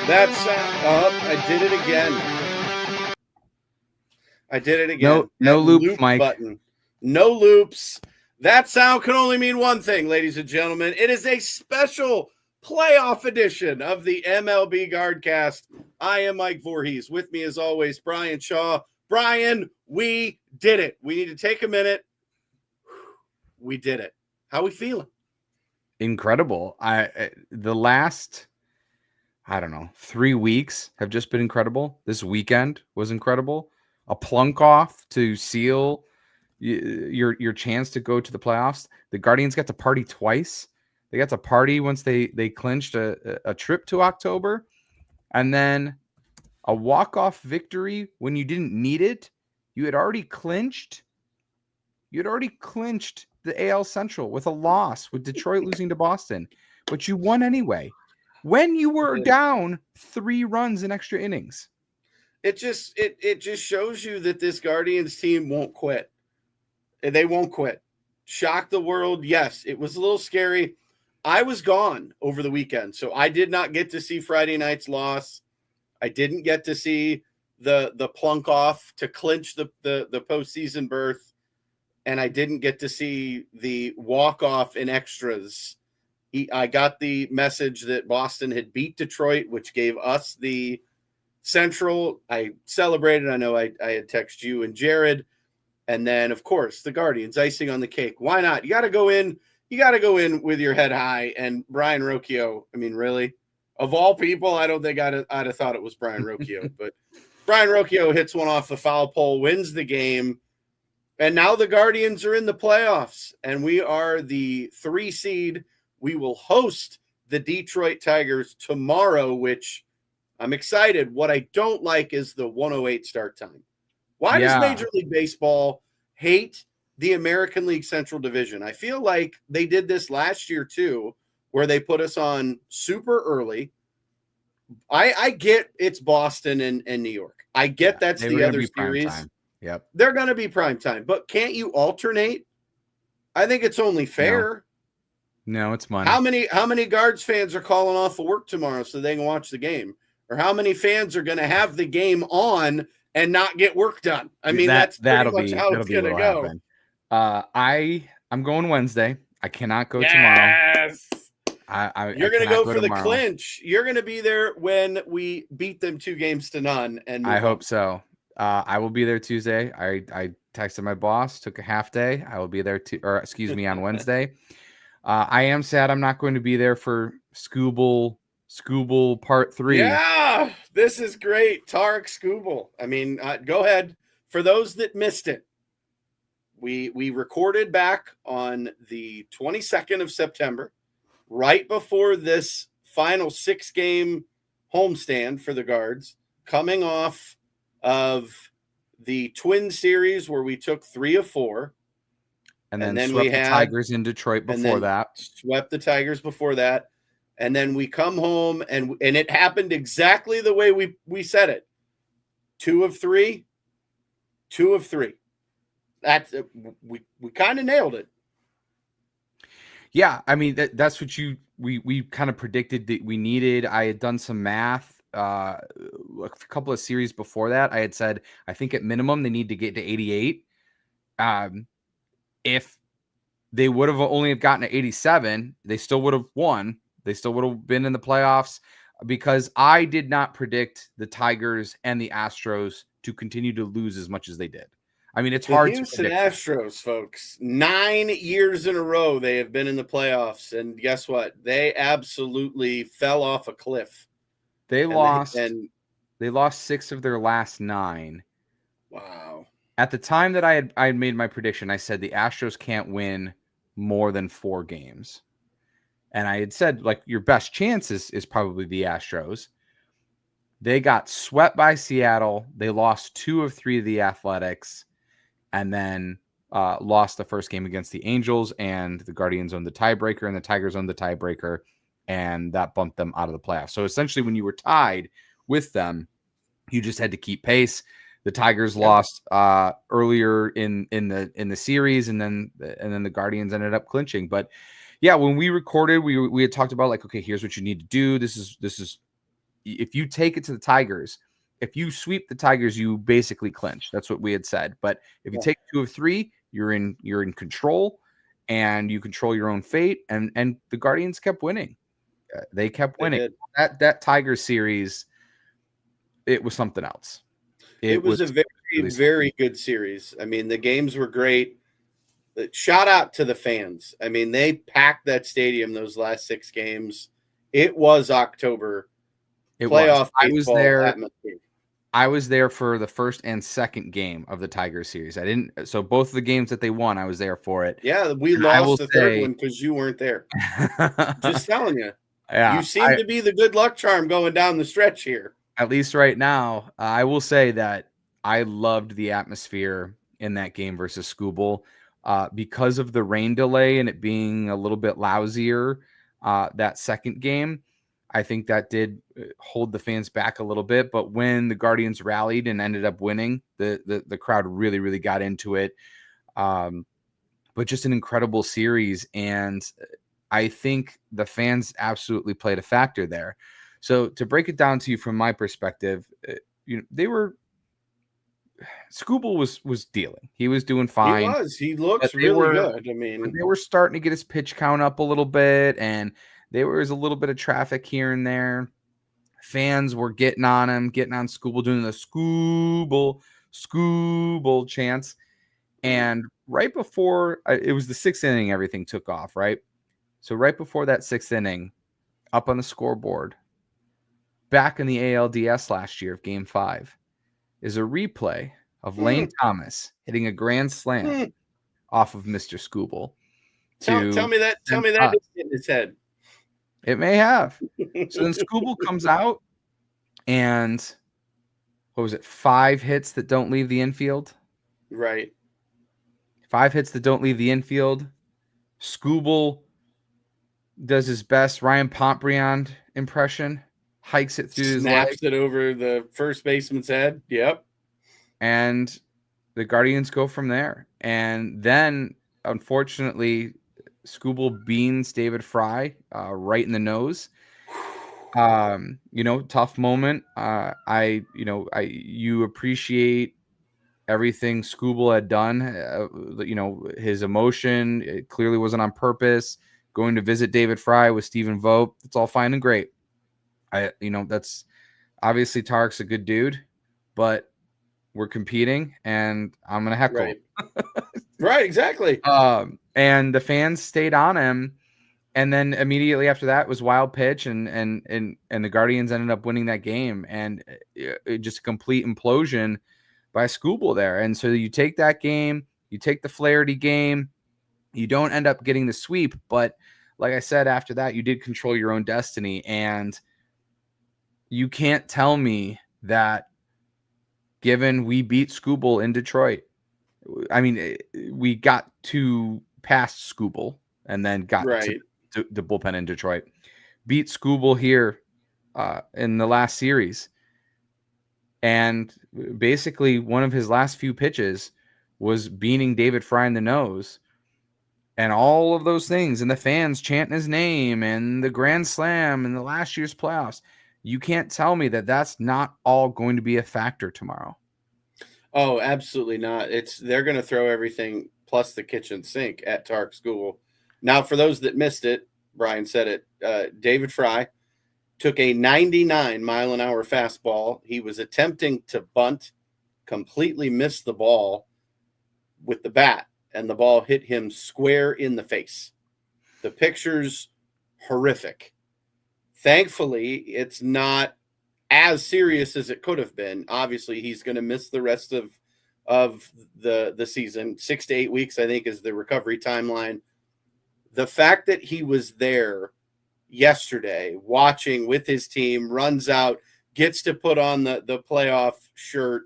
That's I did it again. I did it again. No That loop, Mike. button. No loops. That sound can only mean one thing, ladies and gentlemen. It is a special playoff edition of the MLB Guardcast. I am Mike Vorhies. With me, as always, Bryan Shaw. Bryan, we did it. We need to take a minute. We did it. How we feeling? Incredible. The last, I don't know, 3 weeks have just been incredible. This weekend was incredible. A plunk off to seal your chance to go to the playoffs. The Guardians got to party twice. They got to party once they clinched a trip to October, and then a walk-off victory when you didn't need it. You had already clinched the AL Central with a loss, with Detroit losing to Boston, but you won anyway when you were down 3 runs in extra innings. It just shows you that this Guardians team won't quit. They won't quit. Shock the world. Yes, it was a little scary. I was gone over the weekend, so I did not get to see Friday night's loss. I didn't get to see the plunk off to clinch the postseason berth, and I didn't get to see the walk off in extras. I got the message that Boston had beat Detroit, which gave us the Central. I celebrated. I know I had texted you and Jared. And then, of course, the Guardians, icing on the cake. Why not? You got to go in. You got to go in with your head high. And Brian Rocchio, I mean, really? Of all people, I don't think I'd have thought it was Brian Rocchio. But Brian Rocchio hits one off the foul pole, wins the game. And now the Guardians are in the playoffs. And we are the 3 seed. We will host the Detroit Tigers tomorrow, which I'm excited. What I don't like is the 1:08 start time. Why does Major League Baseball hate the American League Central Division? I feel like they did this last year too, where they put us on super early. I get it's Boston and New York. I get that's the other series. Yep. They're going to be prime time, but can't you alternate? I think it's only fair. No, it's money. How many Guards fans are calling off of work tomorrow so they can watch the game? Or how many fans are going to have the game on and not get work done? I mean, that's pretty much how it's going to go. I'm going Wednesday. I cannot go tomorrow. You're going to go for the clinch. You're going to be there when we beat them 2-0. And I hope so. I will be there Tuesday. I texted my boss, took a half day. I will be there on Wednesday. I am sad I'm not going to be there for Scooble Part 3. Yeah, this is great. Tarek Scooble. I mean, go ahead. For those that missed it, we recorded back on the 22nd of September, right before this final 6-game homestand for the Guards, coming off of the Twin Series where we took 3 of 4. And then swept the Tigers in Detroit before that. Swept the Tigers before that. And then we come home, and it happened exactly the way we said it. 2 of 3. 2 of 3. That's we kind of nailed it. Yeah, I mean that's what we kind of predicted that we needed. I had done some math a couple of series before that. I had said I think at minimum they need to get to 88. If they would have only gotten to 87, they still would have won. They still would have been in the playoffs, because I did not predict the Tigers and the Astros to continue to lose as much as they did. I mean, it's hard to predict. The Houston Astros, folks, 9 years in a row they have been in the playoffs, and guess what? They absolutely fell off a cliff. They lost 6 of their last 9. Wow. At the time that I had made my prediction, I said the Astros can't win more than 4 games. And I had said, like, your best chance is probably the Astros. They got swept by Seattle. They lost 2 of 3 of the Athletics, and then lost the first game against the Angels, and the Guardians owned the tiebreaker, and the Tigers owned the tiebreaker, and that bumped them out of the playoffs. So essentially, when you were tied with them, you just had to keep pace. The Tigers lost earlier in the series, and then the Guardians ended up clinching. But yeah, when we recorded, we had talked about, like, okay, here's what you need to do. This is if you take it to the Tigers, if you sweep the Tigers, you basically clinch. That's what we had said. But if you take 2 of 3, you're in control, and you control your own fate. And the Guardians kept winning. They kept winning. That Tigers series, it was something else. It was a very, really very good series. I mean, the games were great. Shout out to the fans. I mean, they packed that stadium those last 6 games. It was October. Playoff baseball atmosphere. I was there for the first and second game of the Tigers series. So both of the games that they won, I was there for it. Yeah, we lost the third one because you weren't there. Just telling you. Yeah, you seem to be the good luck charm going down the stretch here. At least right now, I will say that I loved the atmosphere in that game versus Scooball because of the rain delay and it being a little bit lousier that second game. I think that did hold the fans back a little bit. But when the Guardians rallied and ended up winning, the crowd really, really got into it. But just an incredible series. And I think the fans absolutely played a factor there. So to break it down to you from my perspective, Scooball was dealing. He was doing fine. He looks really good. I mean, they were starting to get his pitch count up a little bit, and there was a little bit of traffic here and there. Fans were getting on him, getting on Scooball, doing the Scooball chants. And right before it was the 6th inning, everything took off, right? So right before that 6th inning, up on the scoreboard, back in the ALDS last year of Game 5, is a replay of Lane Thomas hitting a grand slam off of Mr. Scooball. Tell me that didn't hit his head. It may have. So then Scooball comes out, and what was it? 5 hits that don't leave the infield. Right. 5 hits that don't leave the infield. Scooball does his best Ryan Pontbriand impression, hikes it through his legs. Snaps it over the first baseman's head. Yep. And the Guardians go from there. And then, unfortunately, Scooball beans David Fry right in the nose. Tough moment. You appreciate everything Scooball had done. His emotion, it clearly wasn't on purpose. Going to visit David Fry with Stephen Vogt, it's all fine and great. That's obviously Tarek's a good dude, but we're competing, and I'm gonna heckle. Right. Right, exactly. And the fans stayed on him, and then immediately after that was wild pitch, and the Guardians ended up winning that game, and it just a complete implosion by Scooball there. And so you take that game, you take the Flaherty game, you don't end up getting the sweep, but like I said, after that, you did control your own destiny, and you can't tell me that given we beat Scooball in Detroit, I mean, we got to past Scooball and then got to the bullpen in Detroit, beat Scooball here in the last series. And basically one of his last few pitches was beating David Fry in the nose. And all of those things, and the fans chanting his name, and the grand slam, and the last year's playoffs. You can't tell me that that's not all going to be a factor tomorrow. Oh, absolutely not. They're going to throw everything plus the kitchen sink at Tark Scooball. Now, for those that missed it, Brian said it. David Fry took a 99-mile-an-hour fastball. He was attempting to bunt, completely missed the ball with the bat, and the ball hit him square in the face. The picture's horrific. Thankfully, it's not as serious as it could have been. Obviously, he's going to miss the rest of the season. 6 to 8 weeks, I think, is the recovery timeline. The fact that he was there yesterday watching with his team, runs out, gets to put on the playoff shirt,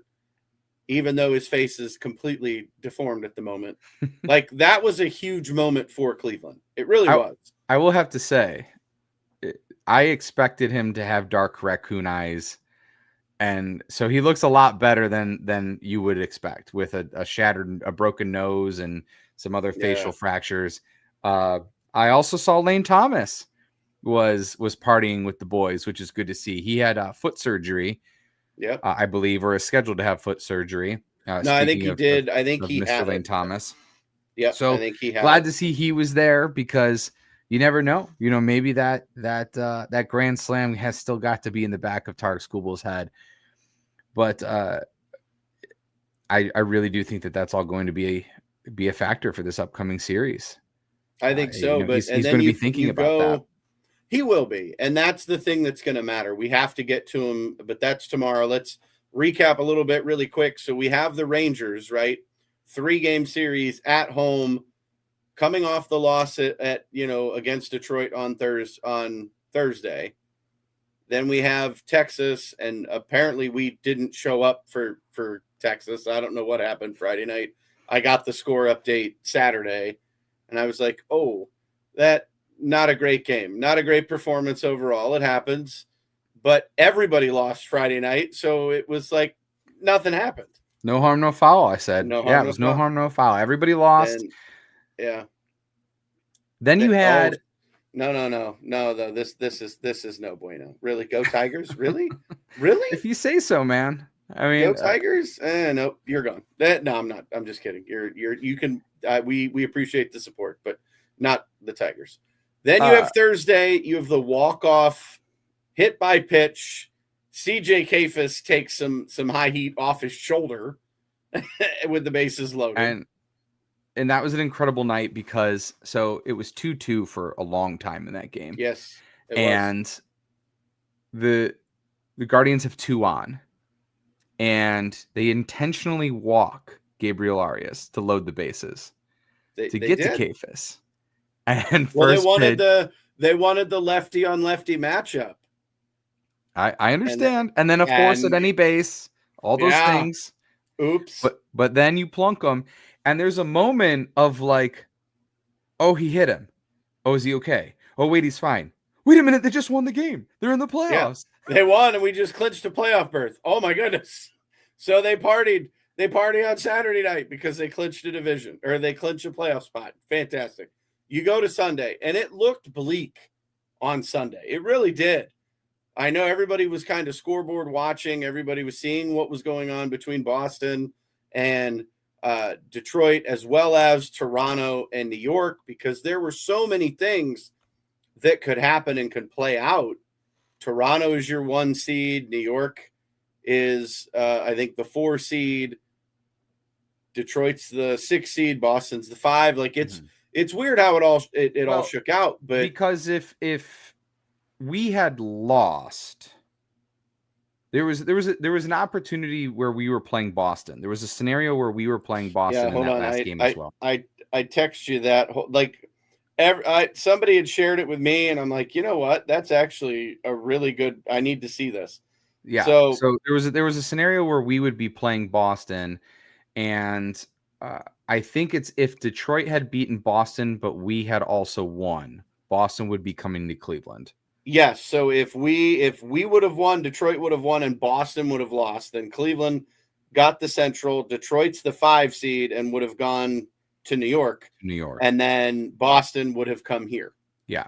even though his face is completely deformed at the moment. Like, that was a huge moment for Cleveland. It really was. I will have to say, I expected him to have dark raccoon eyes, and so he looks a lot better than you would expect with a broken nose and some other facial fractures. I also saw Lane Thomas was partying with the boys, which is good to see. He had foot surgery, Yep. I believe, or is scheduled to have foot surgery. No, I think Speaking he of, did. I think he Mr. had Lane it. Thomas. Yep. I So think he had glad it. to see he was there, because you never know. Maybe that grand slam has still got to be in the back of Tarek Skubal's head. But I really do think that that's all going to be a factor for this upcoming series. I think so. But He's then going to be thinking about that. He will be, and that's the thing that's going to matter. We have to get to him, but that's tomorrow. Let's recap a little bit really quick. So we have the Rangers, right? 3-game series at home, coming off the loss at against Detroit on Thursday. Then we have Texas, and apparently we didn't show up for Texas. I don't know what happened Friday night. I got the score update Saturday, and I was like, oh, that not a great game. Not a great performance overall. It happens. But everybody lost Friday night, so it was like nothing happened. No harm, no foul, I said. No harm, Yeah, it no was foul. no harm, no foul. Everybody lost. Then, yeah. Then you had No. This is no bueno. Really, go Tigers? Really? If you say so, man. I mean, go Tigers? Nope, you're gone. No, I'm not. I'm just kidding. You can. We appreciate the support, but not the Tigers. Then you have Thursday. You have the walk-off hit by pitch. CJ Kafis takes some high heat off his shoulder with the bases loaded. And that was an incredible night, because it was 2-2 for a long time in that game. Yes, it was. The Guardians have 2 on, and they intentionally walk Gabriel Arias to load the bases to get to Kafis. And they wanted the lefty on lefty matchup. I understand. And then, of course, at any base, all those things. Oops. But then you plunk them, and there's a moment of like, oh, he hit him. Oh, is he okay? Oh, wait, he's fine. Wait a minute, they just won the game. They're in the playoffs. Yeah, they won, and we just clinched a playoff berth. Oh my goodness. So they partied. They party on Saturday night because they clinched a division, or they clinched a playoff spot. Fantastic. You go to Sunday, and it looked bleak on Sunday. It really did. I know everybody was kind of scoreboard watching. Everybody was seeing what was going on between Boston and Detroit, as well as Toronto and New York, because there were so many things that could happen and could play out. Toronto is your 1 seed. New York is, I think, the 4 seed. Detroit's the 6 seed. Boston's the 5. Like it's weird how it all shook out. But because if we had lost, there was an opportunity where we were playing Boston. There was a scenario where we were playing Boston in that last game as well. I text you that, like, somebody had shared it with me, and I'm like, you know what? That's actually a really good. I need to see this. Yeah. So there was a scenario where we would be playing Boston, and I think it's if Detroit had beaten Boston, but we had also won, Boston would be coming to Cleveland. Yes. So if we would have won, Detroit would have won, and Boston would have lost, then Cleveland got the Central. Detroit's the 5 seed and would have gone to New York. And then Boston would have come here. Yeah.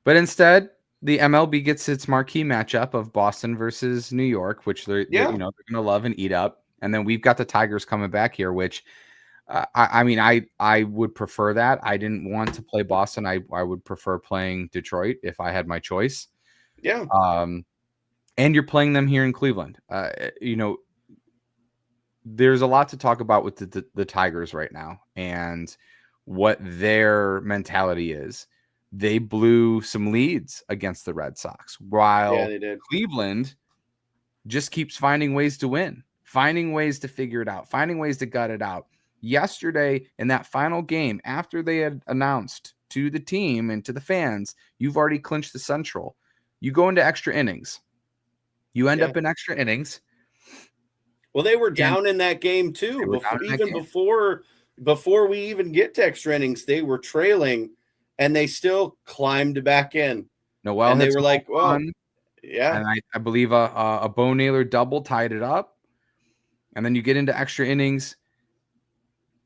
But instead, the MLB gets its marquee matchup of Boston versus New York, which they're going to love and eat up. And then we've got the Tigers coming back here, which I would prefer that. I didn't want to play Boston. I would prefer playing Detroit if I had my choice. Yeah. And you're playing them here in Cleveland. There's a lot to talk about with the Tigers right now and what their mentality is. They blew some leads against the Red Sox, while Cleveland just keeps finding ways to win, finding ways to figure it out, finding ways to gut it out. Yesterday, in that final game, after they had announced to the team and to the fans, you've already clinched the Central. You go into extra innings. You end up in extra innings. Well, they were down in that game too. Before we even get to extra innings, they were trailing, and they still climbed back in. Noel, and they were like, "Well, yeah." And I believe a Bo Naylor double tied it up, and then you get into extra innings,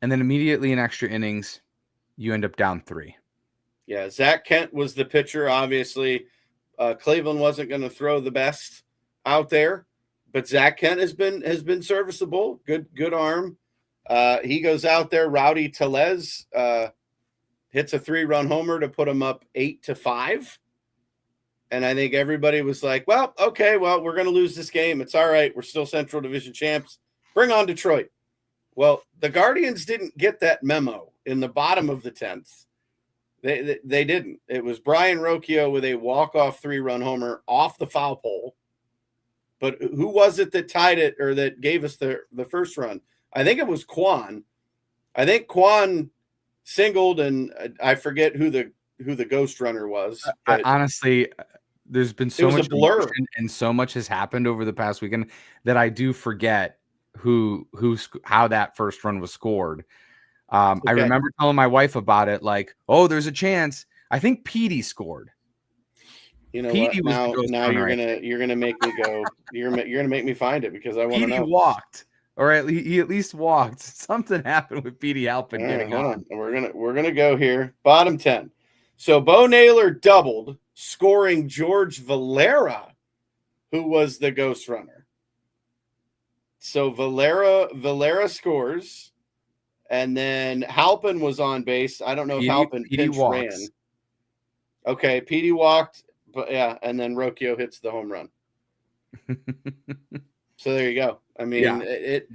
and then immediately in extra innings, you end up down 3. Yeah, Zach Kent was the pitcher. Obviously, Cleveland wasn't going to throw the best out there, but Zach Kent has been serviceable. Good arm. He goes out there. Rowdy Tellez hits a 3-run homer to put him up 8-5. And I think everybody was like, well, okay, well, we're going to lose this game. It's all right. We're still Central Division champs. Bring on Detroit. Well, the Guardians didn't get that memo in the bottom of the 10th. They didn't. It was Brian Rocchio with a walk-off 3-run homer off the foul pole. But who was it that tied it or that gave us the first run? I think it was Quan. I think Quan singled, and I forget who the ghost runner was. Honestly, there's been so much blur, and so much has happened over the past weekend that I do forget how that first run was scored. Okay. I remember telling my wife about it, like, oh, there's a chance. I think Petey scored. You know Petey what? Now you're gonna make me go. You're gonna make me find it because I want to know. Petey walked, or he at least walked. Something happened with Petey Halpin getting on. We're gonna go here. Bottom 10. So Bo Naylor doubled, scoring George Valera, who was the ghost runner. So Valera scores, and then Halpin was on base. I don't know if Halpin pinch ran. Okay, Petey walked, but yeah, and then Rocchio hits the home run. So there you go. I mean, it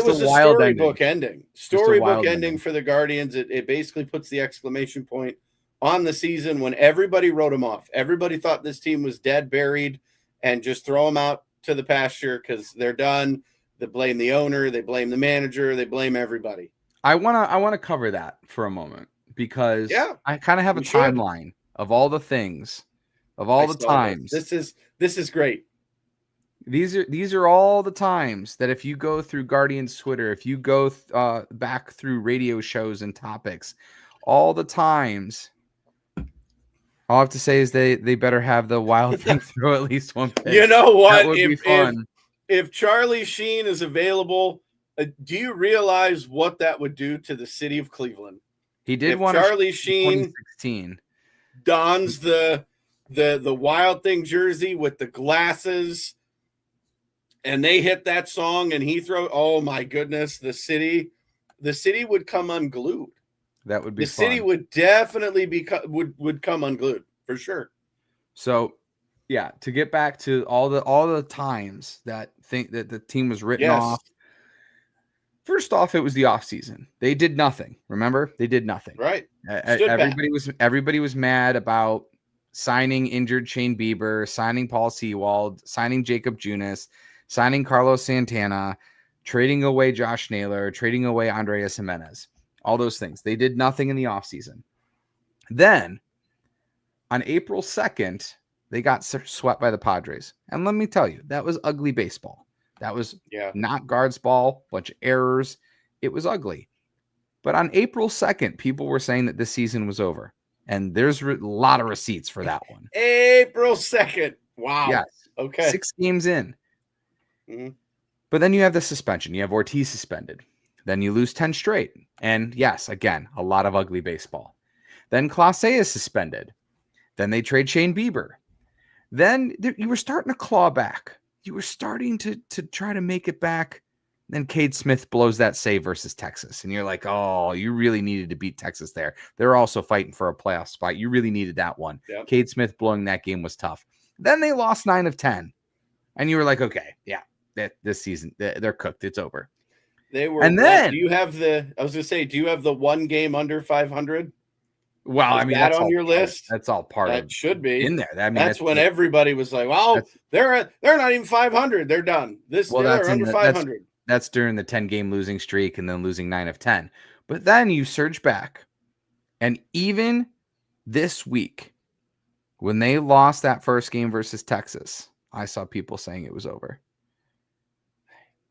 was a storybook ending. Storybook ending for the Guardians. It basically puts the exclamation point on the season when everybody wrote them off. Everybody thought this team was dead, buried, and just throw them out to the pasture because they're done. They blame the owner, they blame the manager, they blame everybody. I wanna cover that for a moment because I kind of have a timeline of all the things, of all the times. This is great. These are all the times that if you go through Guardians Twitter, if you go back through radio shows and topics, all the times. All I have to say is they better have the Wild thing throw at least one pitch. You know what? That would be fun. If Charlie Sheen is available, do you realize what that would do to the city of Cleveland? He did one. Charlie Sheen 2016 dons the Wild Thing jersey with the glasses, and they hit that song, and he throw. Oh my goodness, the city would come unglued. That would be the city would definitely would come unglued for sure. So, yeah, to get back to all the times that the team was written off. First off, it was the offseason. They did nothing. Remember? They did nothing. Right. Everybody was mad about signing injured Shane Bieber, signing Paul Sewald, signing Jacob Junis, signing Carlos Santana, trading away Josh Naylor, trading away Andreas Jimenez. All those things. They did nothing in the offseason. Then, on April 2nd, they got swept by the Padres. And let me tell you, that was ugly baseball. That was not guards ball, bunch of errors. It was ugly. But on April 2nd, people were saying that this season was over. And there's a lot of receipts for that one. April 2nd. Wow. Yes. Okay. 6 games in. Mm-hmm. But then you have the suspension. You have Ortiz suspended. Then you lose 10 straight. And yes, again, a lot of ugly baseball. Then Clase is suspended. Then they trade Shane Bieber. Then you were starting to claw back. You were starting to try to make it back. Then Cade Smith blows that save versus Texas. And you're like, oh, you really needed to beat Texas there. They're also fighting for a playoff spot. You really needed that one. Yep. Cade Smith blowing that game was tough. Then they lost 9 of 10. And you were like, okay, yeah, this season, they're cooked. It's over. They were. And then, do you have do you have the one game under 500? Well, I mean, that's on your list. That's all part of it. Should be in there. I mean, that's when everybody was like, "Well, they're not even 500. They're done. They're under 500." That's during the 10-game losing streak and then losing 9 of 10. But then you surge back, and even this week, when they lost that first game versus Texas, I saw people saying it was over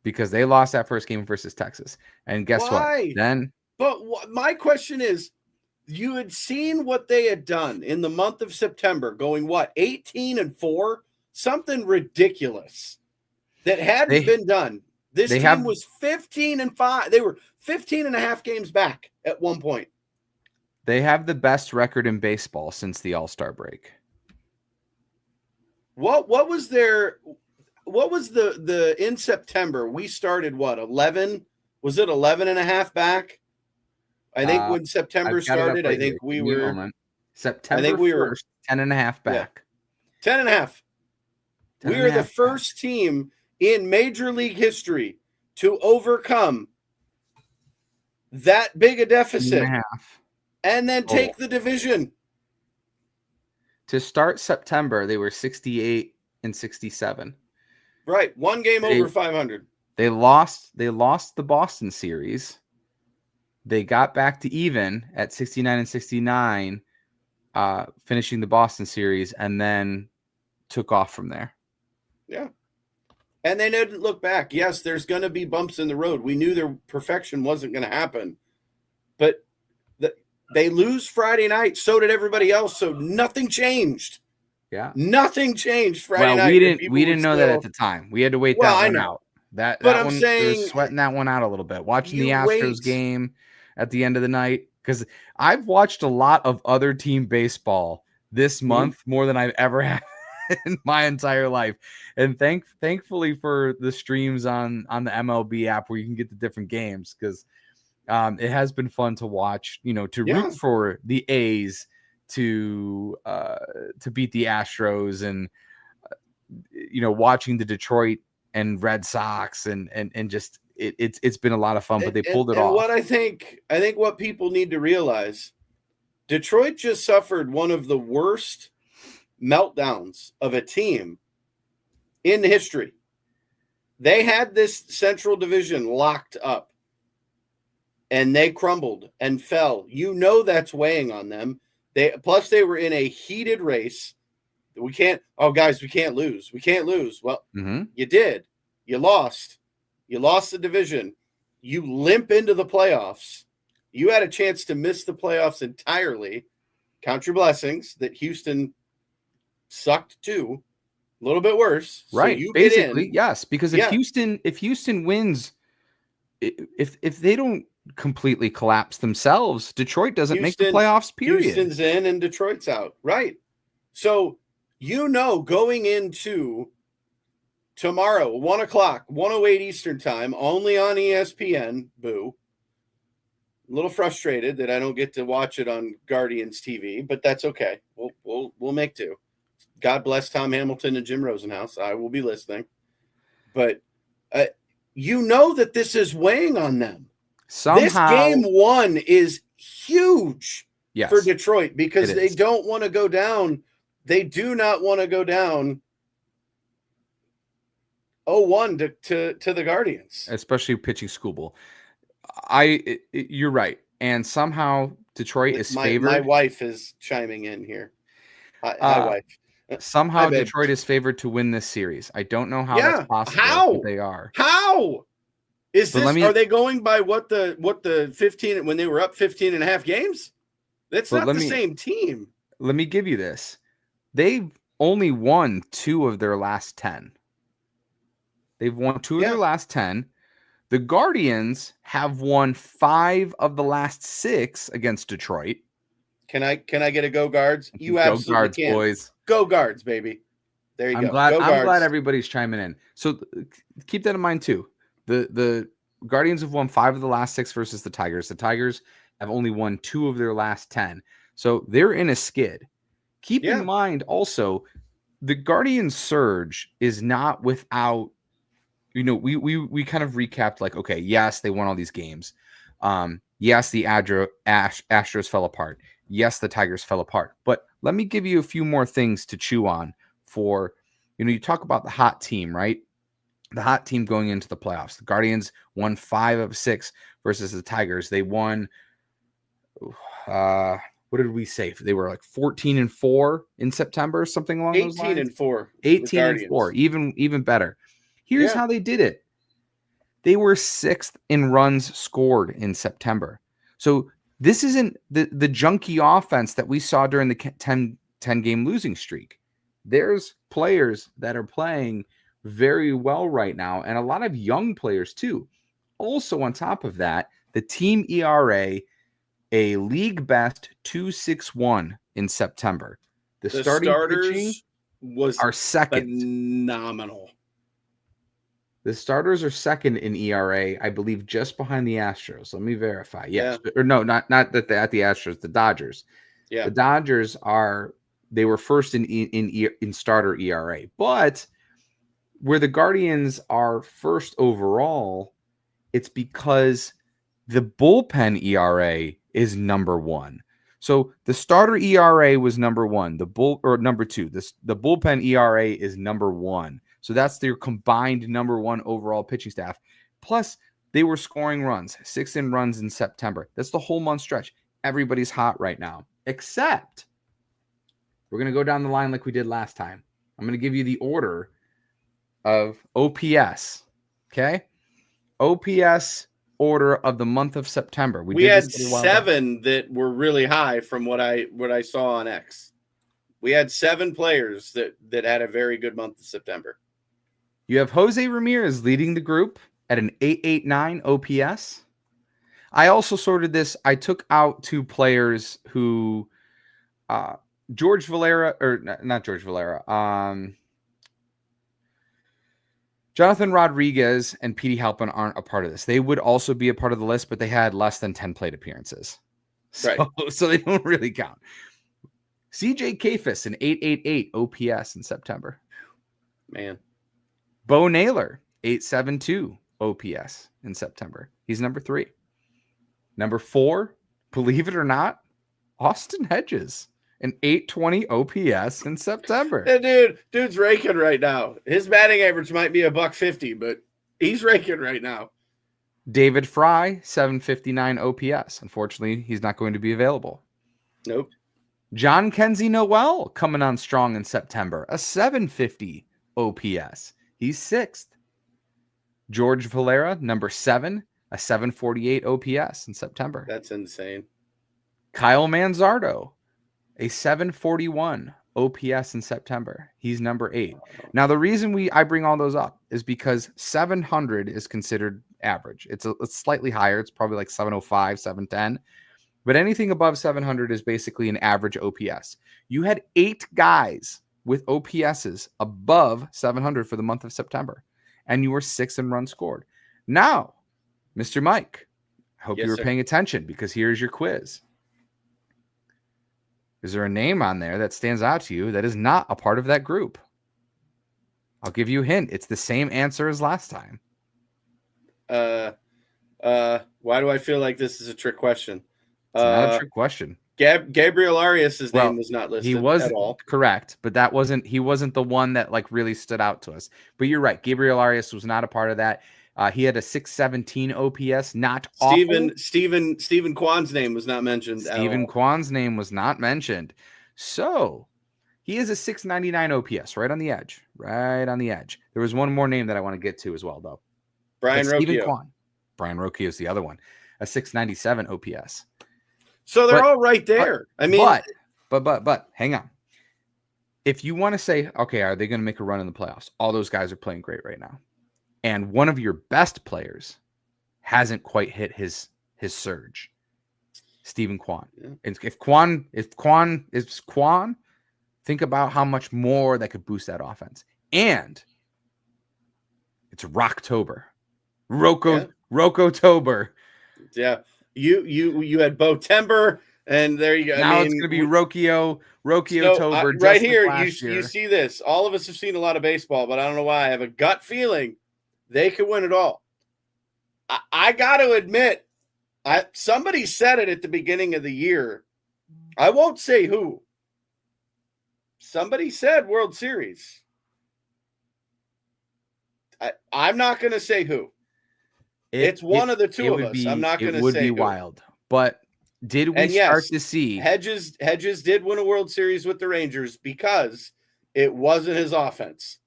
because they lost that first game versus Texas. And guess what? Then, my question is. You had seen what they had done in the month of September, going 18-4, something ridiculous that hadn't been done. This team was 15-5. They were 15 and a half games back at one point. They have the best record in baseball since the All-Star break. What was their what was the in September? We started what, 11? Was it 11 and a half back? I think when September I've got it up started, right I think here. we Give me a were moment. September we were 1st, 10 and a half back. 10 and a half. 10 We and a are the half first team in Major League history to overcome that big a 10 and deficit a half. and then take the division. To start September, they were 68 and 67. Right, one game over 500. They lost the Boston series. They got back to even at 69 and 69, finishing the Boston series, and then took off from there. Yeah. And they didn't look back. Yes, there's going to be bumps in the road. We knew their perfection wasn't going to happen. But they lose Friday night. So did everybody else. So nothing changed. Yeah. Nothing changed Friday night. We didn't know that at the time. We had to wait that one out. That I'm one, saying, they were sweating that one out a little bit. Watching the Astros game at the end of the night, because I've watched a lot of other team baseball this month more than I've ever had in my entire life. And thankfully for the streams on the MLB app where you can get the different games, because it has been fun to watch, to root for the A's to beat the Astros, and watching the Detroit and Red Sox and just it's been a lot of fun, but they pulled it off. What I think what people need to realize, Detroit just suffered one of the worst meltdowns of a team in history. They had this Central Division locked up and they crumbled and fell. That's weighing on them. They were in a heated race. We can't lose. We can't lose. Well, You did. You lost. You lost the division. You limp into the playoffs. You had a chance to miss the playoffs entirely. Count your blessings that Houston sucked too. A little bit worse. Right. So you basically, get in. Yes. Because if Houston wins, if they don't completely collapse themselves, Detroit doesn't make the playoffs, period. Houston's in and Detroit's out. Right. So going into tomorrow, 1 o'clock, 1:08 Eastern time, only on ESPN. Boo. A little frustrated that I don't get to watch it on Guardians TV, but that's okay. We'll make do. God bless Tom Hamilton and Jim Rosenhaus. I will be listening. But that this is weighing on them. Somehow, this game 1 is huge for Detroit because they don't want to go down. They do not want to go down 0-1 to the Guardians, especially pitching schoolball. You're right, and somehow Detroit is favored. My wife is chiming in here. Hi, wife. Somehow Detroit is favored to win this series. I don't know how that's possible. How they are? How is this? Are they going by what the 15 when they were up 15 and a half games? That's not the same team. Let me give you this. They've only won 2 of their last 10. They've won 2 of their last 10. The Guardians have won 5 of the last 6 against Detroit. Can I get a go Guards? You absolutely go Guards, can. Boys. Go Guards, baby. There you go. I'm glad everybody's chiming in. So keep that in mind too. The Guardians have won 5 of the last 6 versus the Tigers. The Tigers have only won 2 of their last 10. So they're in a skid. Keep in mind also, the Guardians surge is not without, we kind of recapped like, okay, yes, they won all these games. Yes, the Astros fell apart. Yes, the Tigers fell apart. But let me give you a few more things to chew on for, you talk about the hot team, right? The hot team going into the playoffs. The Guardians won 5 of 6 versus the Tigers. They won, what did we say? They were like 14-4 in September, something along those lines. 18-4. 18-4, even better. Here's how they did it. They were 6th in runs scored in September. So this isn't the junky offense that we saw during the 10-game losing streak. There's players that are playing very well right now, and a lot of young players too. Also, on top of that, the team ERA a league best 2.61 in September. The starting pitching starters was are second. phenomenal. The starters are second in ERA, I believe, just behind the Astros. Let me verify. Yes, Yeah. or no, not at the Astros, the Dodgers. Yeah. The Dodgers they were first in starter ERA, but where the Guardians are first overall, it's because the bullpen ERA is number one. So the starter ERA was number one, number two. The bullpen ERA is number one. So that's their combined number one overall pitching staff. Plus, they were scoring runs, 6 runs in September. That's the whole month stretch. Everybody's hot right now, except we're going to go down the line like we did last time. I'm going to give you the order of OPS. Okay? OPS order of the month of September. We had 7 that were really high from what I saw on X. We had 7 players that had a very good month of September. You have Jose Ramirez leading the group at an 889 OPS. I also sorted this. I took out 2 players who George Valera, or not George Valera, Jonathan Rodriguez and Petey Halpin aren't a part of this. They would also be a part of the list, but they had less than 10 plate appearances. So they don't really count. CJ Kafis, an 888 OPS in September. Man. Bo Naylor, 872 OPS in September. He's number 3. Number 4, believe it or not, Austin Hedges, an 820 OPS in September. Dude's raking right now. His batting average might be $150, but he's raking right now. David Fry, 759 OPS. Unfortunately, he's not going to be available. Nope. John Kenzie Noel coming on strong in September, a 750 OPS. He's 6th. George Valera, number 7, a 748 OPS in September. That's insane. Kyle Manzardo, a 741 OPS in September. He's number 8. Now, the reason I bring all those up is because 700 is considered average. It's slightly higher. It's probably like 705, 710. But anything above 700 is basically an average OPS. You had 8 guys with OPSs above 700 for the month of September, and you were 6th in runs scored. Now, Mr. Mike, I hope you were paying attention, because here's your quiz. Is there a name on there that stands out to you that is not a part of that group? I'll give you a hint. It's the same answer as last time. Why do I feel like this is a trick question? It's not a trick question. Gabriel Arias' name was not listed. He was at all. Correct, but he wasn't the one that like really stood out to us. But you're right. Gabriel Arias was not a part of that. He had a 617 OPS. Not Stephen Kwan's name was not mentioned. Stephen Kwan's name was not mentioned. So he is a 699 OPS, right on the edge. Right on the edge. There was one more name that I want to get to as well, though. Brian Rocchio. Stephen Kwan. Brian Rocchio is the other one. A 697 OPS. So they're all right there. But hang on. If you want to say, okay, are they going to make a run in the playoffs? All those guys are playing great right now. And one of your best players hasn't quite hit his surge. Stephen Kwan. Yeah. And if Kwan is Kwan, think about how much more that could boost that offense. And it's Rocktober. Rokotober. Yeah. You had Bo Timber, and there you go. Now it's going to be Rokiotober. Right here, you see this. All of us have seen a lot of baseball, but I don't know why. I have a gut feeling they could win it all. I got to admit, somebody said it at the beginning of the year. I won't say who. Somebody said World Series. I'm not going to say who. It's one of the two of us. I'm not going to say. It would be wild. But did we start to see Hedges did win a World Series with the Rangers because it wasn't his offense.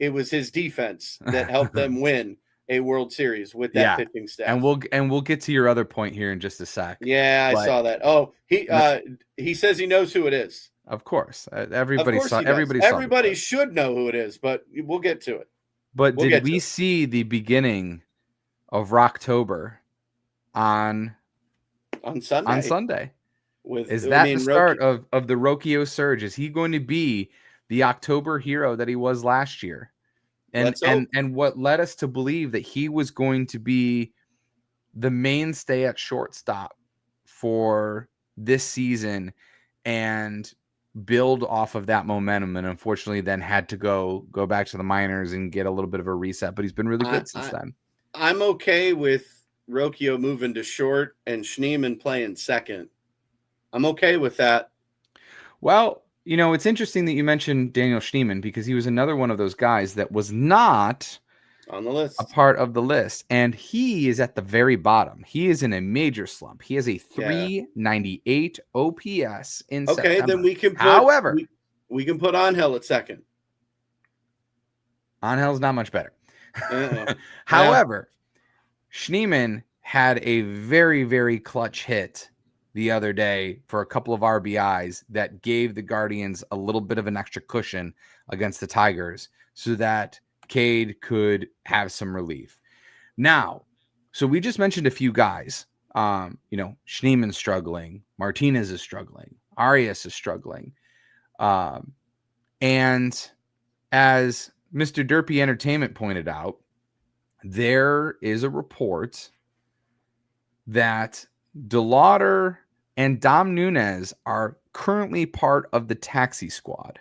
It was his defense that helped them win a World Series with that pitching staff. And we'll get to your other point here in just a sec. Yeah, I saw that. Oh, he says he knows who it is. Of course. Everybody should know who it is, but we'll get to it. But did we see the beginning of Rocktober on on Sunday. On Sunday. Is I that mean, the start of the Rocchio surge? Is he going to be the October hero that he was last year? And what led us to believe that he was going to be the mainstay at shortstop for this season and build off of that momentum, and unfortunately then had to go back to the minors and get a little bit of a reset, but he's been really good since then. I'm okay with Rocchio moving to short and Schneemann playing second. I'm okay with that. Well, you know, it's interesting that you mentioned Daniel Schneemann, because he was another one of those guys that was not on the list, a part of the list, and he is at the very bottom. He is in a major slump. He has a 398 OPS in September. Okay, then we can put, however, we can put Angel at second. Angel's not much better. However, Schneemann had a very, very clutch hit the other day for a couple of RBIs that gave the Guardians a little bit of an extra cushion against the Tigers so that Cade could have some relief. Now, so we just mentioned a few guys. You know, Schneemann's struggling, Martinez is struggling, Arias is struggling. And as Mr. Derpy Entertainment pointed out, there is a report that DeLauder and Dom Nunez are currently part of the taxi squad.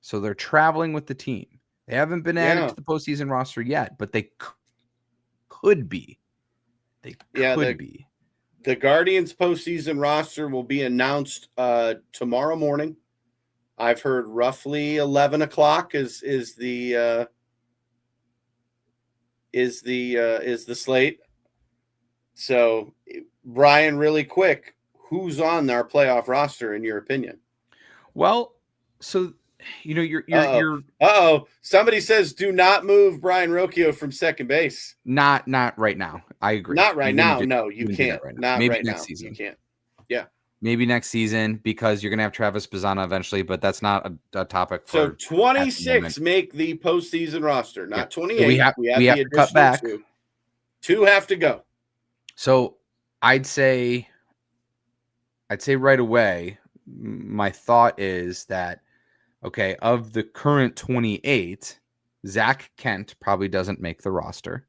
So they're traveling with the team. They haven't been added to the postseason roster yet, but they could be. They could be. The Guardians postseason roster will be announced tomorrow morning. I've heard roughly 11 o'clock is the slate. So, Brian, really quick, who's on our playoff roster in your opinion? Well, so you know, you're somebody says do not move Brian Rocchio from second base. Not right now. I agree. Not right now. No, you can't. Right now. Not maybe right next now. season. You can't. Yeah. Maybe next season, because you're gonna have Travis Bazzana eventually, but that's not a topic. So 26 make the postseason roster, not 28. So we have to cut back. Two have to go. So I'd say right away, my thought is that, okay, of the current 28, Zach Kent probably doesn't make the roster.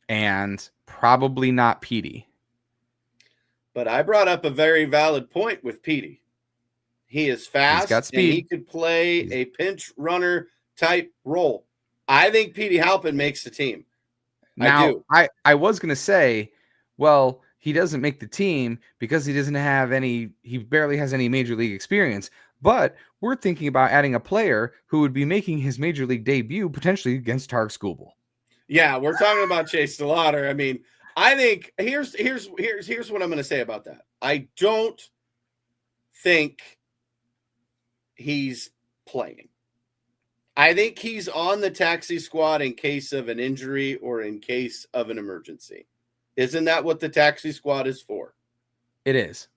And probably not Petey. But I brought up a very valid point with Petey. He is fast. He's got speed. And he could play a pinch runner type role. I think Petey Halpin makes the team. Now, I was going to say, well, he doesn't make the team because he barely has any major league experience. But we're thinking about adding a player who would be making his major league debut potentially against Tarek Skubal. Yeah, we're talking about Chase DeLauder. I mean, I think here's what I'm going to say about that. I don't think he's playing. I think he's on the taxi squad in case of an injury or in case of an emergency. Isn't that what the taxi squad is for? It is.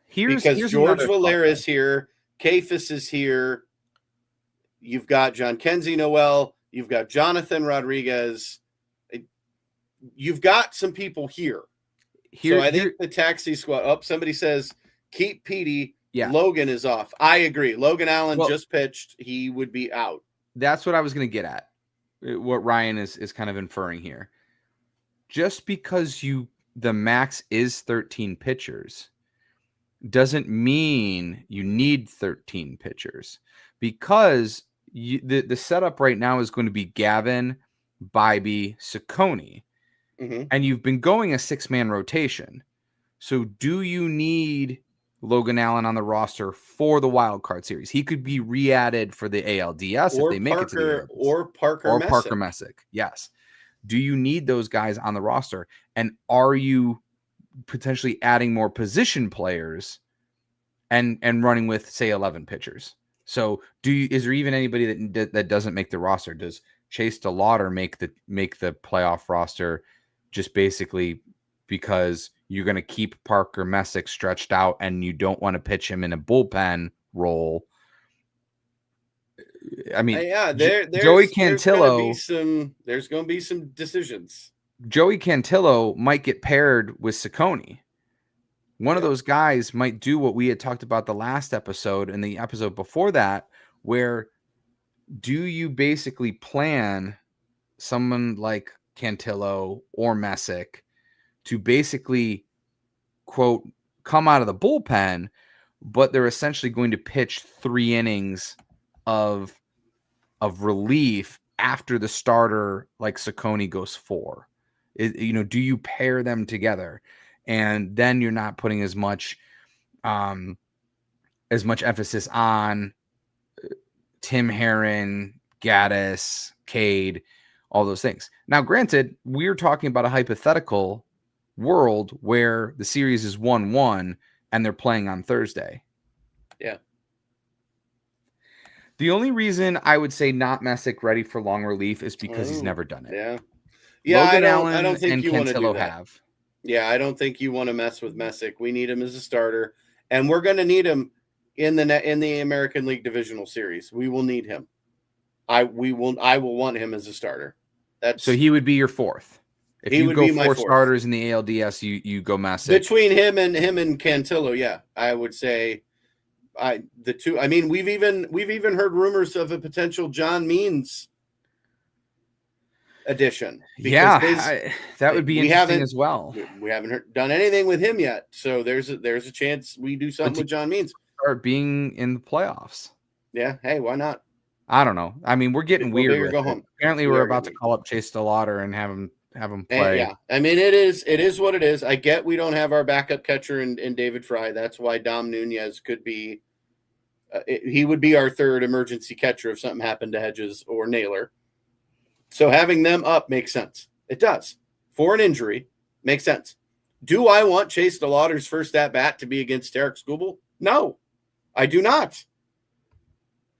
Here's George Valera is here. Kafis is here. You've got John Kenzie Noel. You've got Jonathan Rodriguez. You've got some people here. So I think the taxi squad. Somebody says keep Petey. Yeah. Logan is off. I agree. Logan Allen just pitched. He would be out. That's what I was going to get at. What Ryan is kind of inferring here. Just because the max is 13 pitchers doesn't mean you need 13 pitchers, because the setup right now is going to be Gavin, Bybee, Ciccone, and you've been going a 6-man rotation. So do you need Logan Allen on the roster for the wild card series? He could be re-added for the ALDS if they make it to the Parker Messick. Yes. Do you need those guys on the roster? And are you potentially adding more position players and running with, say, 11 pitchers? So is there even anybody that doesn't make the roster? Does Chase DeLauder make the playoff roster just basically because you're going to keep Parker Messick stretched out and you don't want to pitch him in a bullpen role? I mean, Joey Cantillo. There's going to be some decisions. Joey Cantillo might get paired with Ciccone, One of those guys might do what we had talked about the last episode and the episode before that, where do you basically plan someone like Cantillo or Messick to basically, quote, come out of the bullpen, but they're essentially going to pitch 3 innings of relief after the starter like Saccone goes 4. Do you pair them together? And then you're not putting as much emphasis on Tim Herron, Gaddis, Cade, all those things. Now, granted, we're talking about a hypothetical world where the series is 1-1 and they're playing on Thursday. Yeah. The only reason I would say not Messick ready for long relief is because he's never done it. Yeah. Yeah, Logan I don't think and you want to do Cantillo that. have. Yeah, I don't think you want to mess with Messick. We need him as a starter, and we're going to need him in the American League Divisional Series. We will need him. I will want him as a starter. So he would be your 4th. If you go 4 starters in the ALDS, you go Messick. Between him and Cantillo, yeah, I would say the two. I mean, we've even heard rumors of a potential John Means addition. Yeah, that would be interesting as well. We haven't done anything with him yet, so there's a chance we do something with John Means. Start being in the playoffs. Yeah, hey, why not? I don't know. I mean, we're getting weird. With go home. Apparently, we're about to call up Chase DeLauder and have him play. Yeah, I mean, it is what it is. I get we don't have our backup catcher in David Fry. That's why Dom Nunez could be. He would be our third emergency catcher if something happened to Hedges or Naylor. So having them up makes sense. It does. For an injury, makes sense. Do I want Chase DeLauder's first at-bat to be against Tarek Skubal? No, I do not.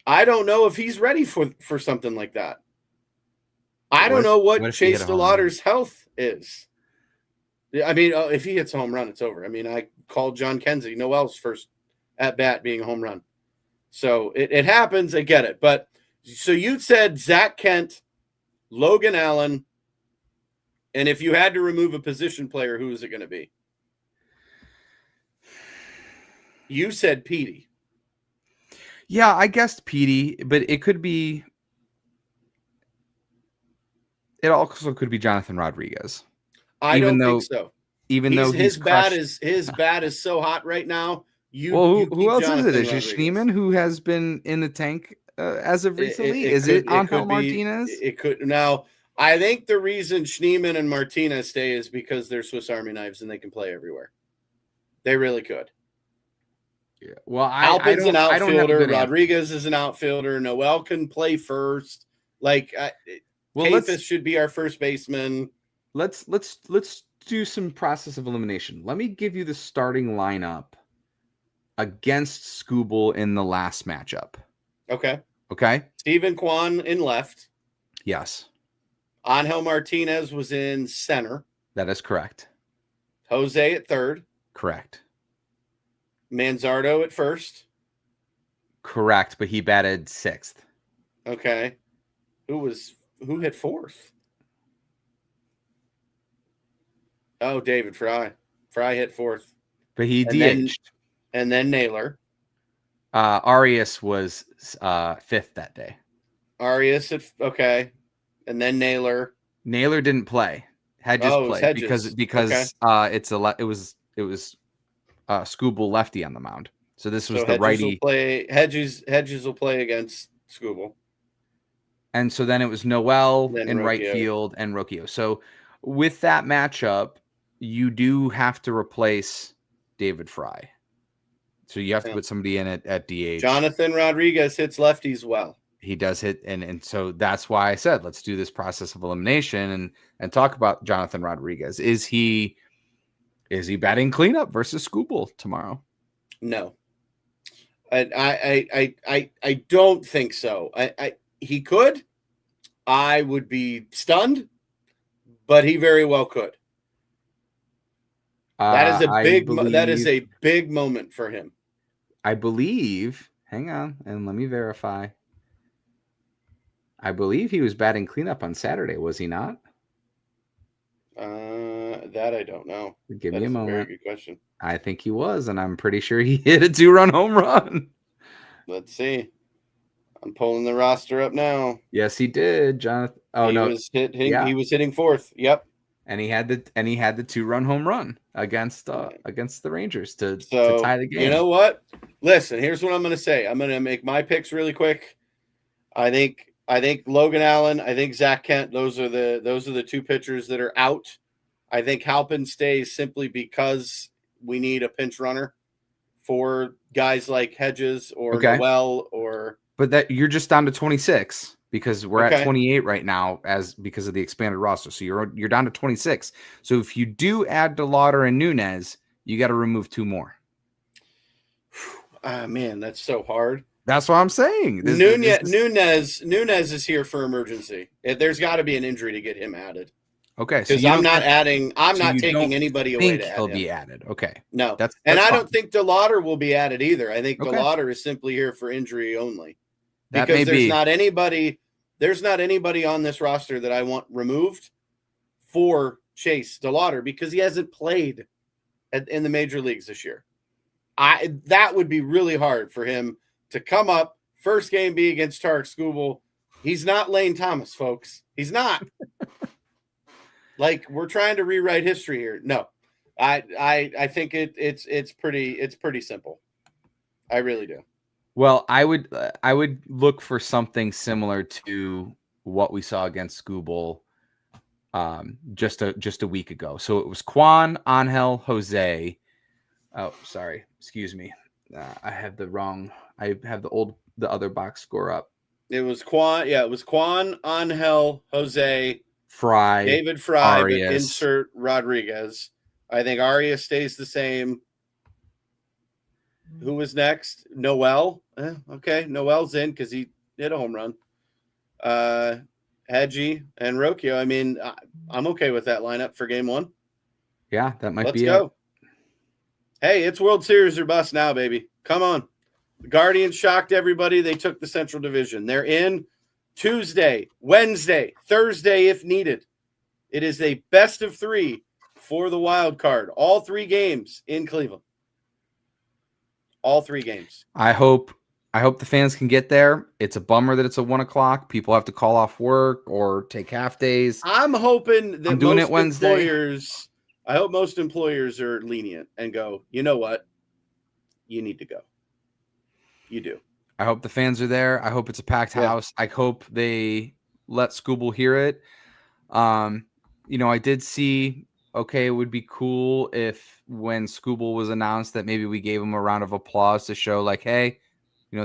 I don't know if he's ready for something like that. I don't know what Chase DeLauder's health is. I mean, if he hits a home run, it's over. I mean, I called John Kenzie, Noel's first at-bat being a home run. So it happens. I get it. But so you said Zach Kent, Logan Allen, and if you had to remove a position player, who is it going to be? You said Petey. Yeah, I guessed Petey, but it could be. It also could be Jonathan Rodriguez. I don't think so. Even though his bat is so hot right now. Who else is it? Is it Schneemann who has been in the tank as of recently? Is it Angel Martinez? It could. Now, I think the reason Schneemann and Martinez stay is because they're Swiss Army knives and they can play everywhere. They really could. Yeah. Well, Alpin's an outfielder. Rodriguez is an outfielder. Noel can play first. Kafis should be our first baseman. Let's do some process of elimination. Let me give you the starting lineup against Skubal in the last matchup. Okay. Steven Kwan in left. Yes. Angel Martinez was in center. That is correct. Jose at third. Correct. Manzardo at first. Correct, but he batted 6th. Okay. Who hit 4th? Oh, David Fry. Fry hit 4th. But he DH'd. And then Naylor. Arias was 5th that day. Arias okay. And then Naylor. Naylor didn't play. Hedges played because it was Skubal lefty on the mound. So this was the righty. Hedges will play against Skubal. And so then it was Noel in right field and Rocchio. So with that matchup, you do have to replace David Fry. So you have to put somebody in at DH. Jonathan Rodriguez hits lefties well. He does hit, and so that's why I said let's do this process of elimination and talk about Jonathan Rodriguez. Is he batting cleanup versus Skubal tomorrow? No, I don't think so. He could. I would be stunned, but he very well could. That is a big moment for him. I believe. Hang on, and let me verify. I believe he was batting cleanup on Saturday, was he not? That I don't know. Give That me a is a very moment. good question. I think he was, and I'm pretty sure he hit a 2-run home run. Let's see. I'm pulling the roster up now. Yes, he did, Jonathan. Oh he no, was hitting. yeah, He was hitting fourth. Yep. and he had the 2-run home run against the Rangers to So tie the game. you know what? Listen, here's what I'm going to say. I'm going to make my picks really quick. I think Logan Allen. I think Zach Kent. Those are the two pitchers that are out. I think Halpin stays simply because we need a pinch runner for guys like Hedges or Noel or. But that you're just down to 26 because we're Okay. at 28 right now because of the expanded roster. So you're down to 26. So if you do add DeLauder and Nunez, you got to remove 2 more. Ah, man, that's so hard. That's what I'm saying. Nunez is here for emergency. There's got to be an injury to get him added. Okay, so because I'm not taking anybody away to add he'll him. Be added. Okay, no, that's I fine. don't think DeLauder will be added either. I think DeLauder is simply here for injury only. Because not anybody on this roster that I want removed for Chase DeLauder because he hasn't played in the major leagues this year. That would be really hard for him to come up. First game be against Tarek Skubal. He's not Lane Thomas, folks. He's not. Like, we're trying to rewrite history here. No, I think it's pretty simple. I really do. Well, I would look for something similar to what we saw against Skubal just a week ago. So it was Quan, Angel, Jose. Oh, sorry. Excuse me. I have the other box score up. It was Quan. Yeah, it was Quan, Angel, Jose, Fry, David Fry, Arias. But insert Rodriguez. I think Arias stays the same. Who was next? Noel. Okay, Noel's in because he hit a home run. Hadji and Rocchio. I mean, I'm okay with that lineup for game 1. Yeah, that might be it. Let's go. Hey, it's World Series or bust now, baby. Come on. The Guardians shocked everybody. They took the Central Division. They're in Tuesday, Wednesday, Thursday if needed. It is a best of 3 for the wild card. All 3 games in Cleveland. All 3 games. I hope the fans can get there. It's a bummer that it's a 1:00. People have to call off work or take half days. I'm hoping that I'm doing it Wednesday. I hope most employers are lenient and go, you know what? You need to go. You do. I hope the fans are there. I hope it's a packed house. I hope they let Skubal hear it. I did see, it would be cool if when Skubal was announced that maybe we gave him a round of applause to show like, hey,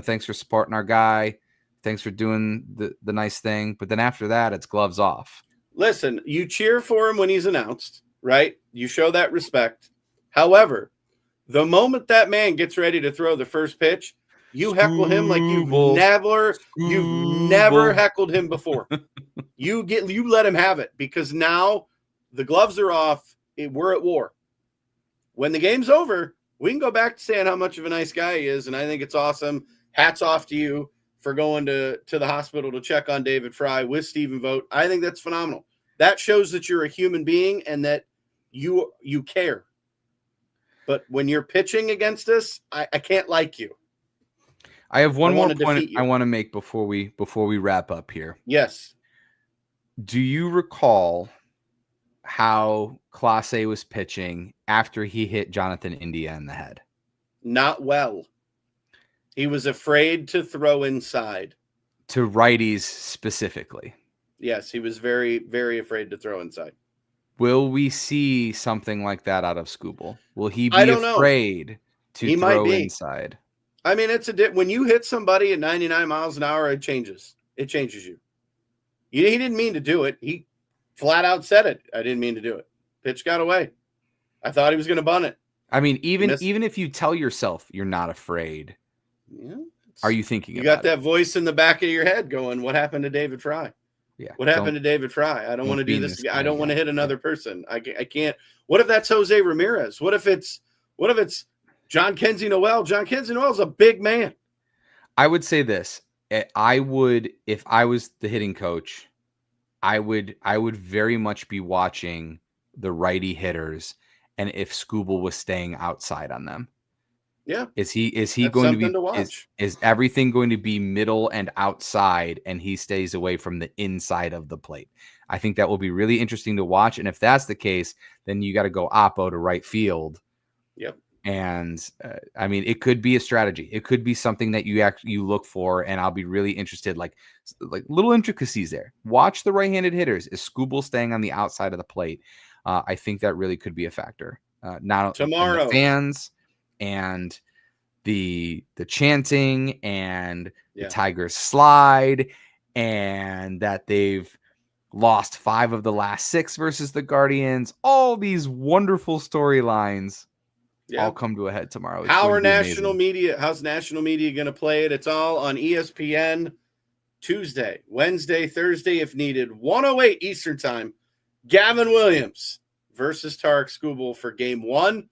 thanks for supporting our guy. Thanks for doing the nice thing. But then after that, it's gloves off. Listen, you cheer for him when he's announced, right? You show that respect. However, the moment that man gets ready to throw the first pitch, you heckle him like you've never heckled him before. You let him have it because now the gloves are off. We're at war. When the game's over, we can go back to saying how much of a nice guy he is, and I think it's awesome. Hats off to you for going to the hospital to check on David Fry with Stephen Vogt. I think that's phenomenal. That shows that you're a human being and that you care. But when you're pitching against us, I can't like you. I have one more point I want to make before we wrap up here. Yes. Do you recall how Clase was pitching after he hit Jonathan India in the head? Not well. He was afraid to throw inside. To righties specifically. Yes, he was very, very afraid to throw inside. Will we see something like that out of Skubal? Will he be afraid to throw inside? I mean, when you hit somebody at 99 miles an hour, it changes. It changes you. He didn't mean to do it. He flat out said it. I didn't mean to do it. Pitch got away. I thought he was going to bunt it. I mean, even if you tell yourself you're not afraid, are you thinking you got that voice in the back of your head going, what happened to David Fry? Yeah. What happened to David Fry? I don't want to do this. I don't want to hit another person. I can't. What if that's Jose Ramirez? What if it's John Kenzie Noel? John Kenzie Noel's a big man. I would say this. I would, if I was the hitting coach, I would very much be watching the righty hitters and if Skubal was staying outside on them? Yeah. Is he That's going to something be to watch. is everything going to be middle and outside and he stays away from the inside of the plate? I think that will be really interesting to watch. And if that's the case, then you got to go Oppo to right field. Yep. And I mean, it could be a strategy. It could be something that you look for, and I'll be really interested. Like little intricacies there. Watch the right-handed hitters. Is Skubal staying on the outside of the plate? I think that really could be a factor. Not Tomorrow, the fans and the chanting and the Tigers slide, and that they've lost 5 of the last 6 versus the Guardians. All these wonderful storylines. All come to a head tomorrow. It's how's national media going to play it? It's all on ESPN Tuesday, Wednesday, Thursday, if needed. 1:08 Eastern time. Gavin Williams versus Tarek Skubal for game 1.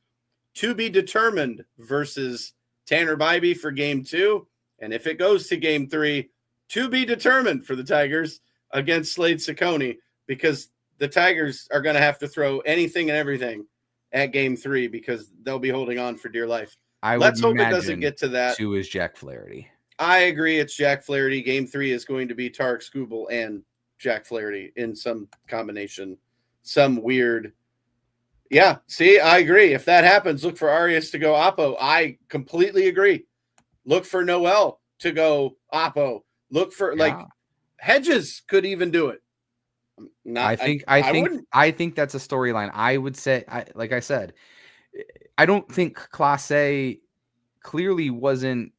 To be determined versus Tanner Bybee for game 2. And if it goes to game 3, to be determined for the Tigers against Slade Ciccone, because the Tigers are going to have to throw anything and everything at game 3 because they'll be holding on for dear life. Let's hope it doesn't get to that. 2 is Jack Flaherty. I agree. It's Jack Flaherty. Game 3 is going to be Tarek Skubal and Jack Flaherty in some combination, some weird. Yeah. See, I agree. If that happens, look for Arias to go Oppo. I completely agree. Look for Noel to go Oppo. Look for Hedges could even do it. I think that's a storyline. I would say, like I said, I don't think Clase clearly wasn't.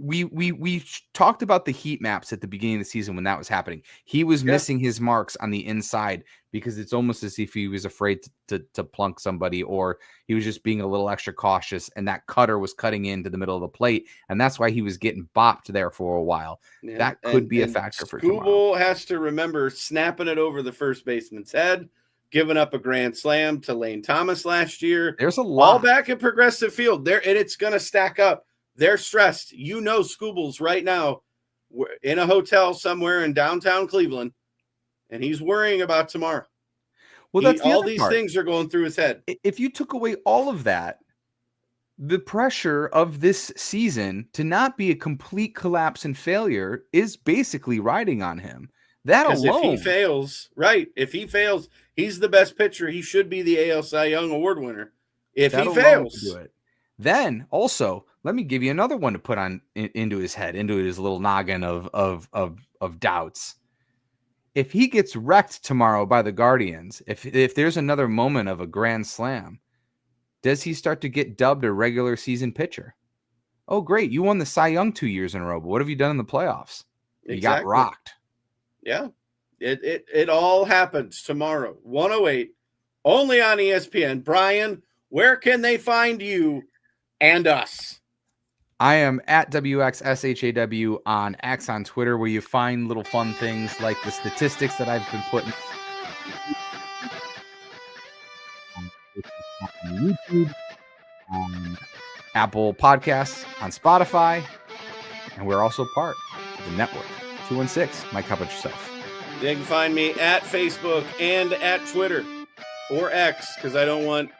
We talked about the heat maps at the beginning of the season when that was happening. He was missing his marks on the inside because it's almost as if he was afraid to plunk somebody, or he was just being a little extra cautious, and that cutter was cutting into the middle of the plate, and that's why he was getting bopped there for a while. That could be a factor for tomorrow. Skubal has to remember snapping it over the first baseman's head, giving up a grand slam to Lane Thomas last year. There's a lot. All back at Progressive Field there, and it's going to stack up. They're stressed. Skubal's right now in a hotel somewhere in downtown Cleveland, and he's worrying about tomorrow. Well, that's all these things are going through his head. If you took away all of that, the pressure of this season to not be a complete collapse and failure is basically riding on him. That alone. If he fails, he's the best pitcher. He should be the AL Cy Young Award winner. If he fails, then also let me give you another one to put on into his head, into his little noggin of doubts. If he gets wrecked tomorrow by the Guardians, if there's another moment of a grand slam, does he start to get dubbed a regular season pitcher? Oh, great. You won the Cy Young 2 years in a row, but what have you done in the playoffs? You got rocked. Yeah. It all happens tomorrow. 1:08, only on ESPN. Brian, where can they find you and us? I am at WXSHAW on X on Twitter, where you find little fun things like the statistics that I've been putting on YouTube, on Apple Podcasts, on Spotify, and we're also part of the network. 216, Mike, how about yourself? They can find me at Facebook and at Twitter or X, because I don't want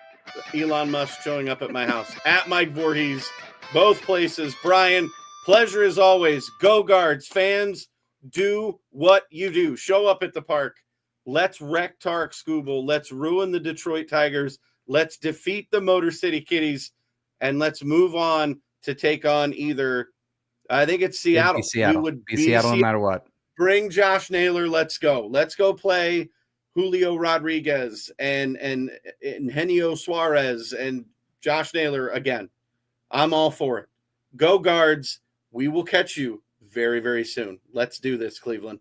Elon Musk showing up at my house. At Mike Vorhies, both places. Brian, pleasure as always. Go Guards. Fans, do what you do. Show up at the park. Let's wreck Tarek Skubal. Let's ruin the Detroit Tigers. Let's defeat the Motor City Kitties. And let's move on to take on either, I think it's Seattle. Seattle. We would be Seattle no matter what. Bring Josh Naylor. Let's go. Let's go play Julio Rodriguez and Eugenio Suarez and Josh Naylor again. I'm all for it. Go Guards. We will catch you very, very soon. Let's do this, Cleveland.